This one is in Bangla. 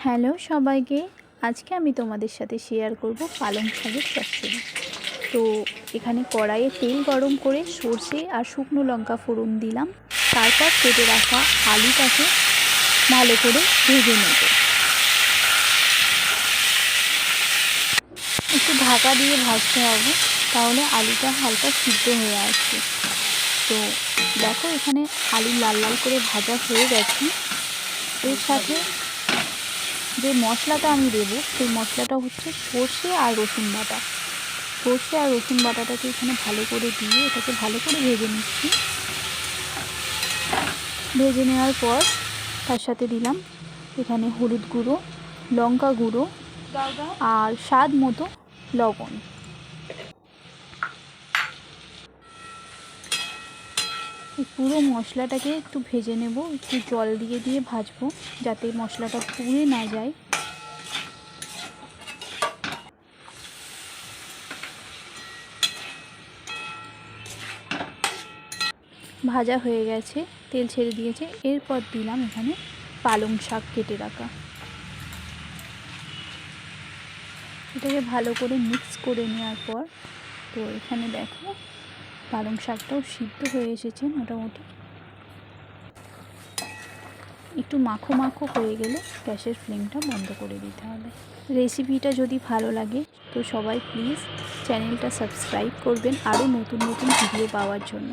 হ্যালো সবাইকে, আজকে আমি তোমাদের সাথে শেয়ার করব পালং শাকের চচ্চড়ি। তো এখানে কড়াইয়ে তেল গরম করে সর্ষে আর শুকনো লঙ্কা ফোড়ন দিলাম। তারপর কেটে রাখা আলুটাকে ভালো করে ভেজে নেব। একটু ঢাকা দিয়ে ভাজতে হবে, তাহলে আলুটা হালকা সিদ্ধ হয়ে আসবে। তো দেখো, এখানে আলু লাল লাল করে ভাজা হয়ে গেছে। এর সাথে যে মশলাটা আমি দেবো, সেই মশলাটা হচ্ছে সর্ষে আর রসুন বাটা। সর্ষে আর রসুন বাটাটাকে এখানে ভালো করে দিয়ে এটাকে ভালো করে ভেজে নিচ্ছি। ভেজে নেওয়ার পর তার সাথে দিলাম এখানে হলুদ গুঁড়ো, লঙ্কা গুঁড়ো আর স্বাদ মতো লবণ। এই পুরো মশলাটাকে একটু ভেজে নেব, একটু জল দিয়ে দিয়ে ভাজবো যাতে মশলাটা পুড়ে না যায়। ভাজা হয়ে গেছে, তেল ছেড়ে দিয়েছে। এরপর দিলাম এখানে পালং শাক কেটে রাখা। এটাকে ভালো করে মিক্স করে নেওয়ার পর, তো এখানে দেখো পালং শাকটাও সিদ্ধ হয়ে এসেছে মোটামুটি। একটু মাখো মাখো হয়ে গেলে গ্যাসের ফ্লেমটা বন্ধ করে দিতে হবে। রেসিপিটা যদি ভালো লাগে তো সবাই প্লিজ চ্যানেলটা সাবস্ক্রাইব করবেন আরও নতুন নতুন ভিডিও পাওয়ার জন্য।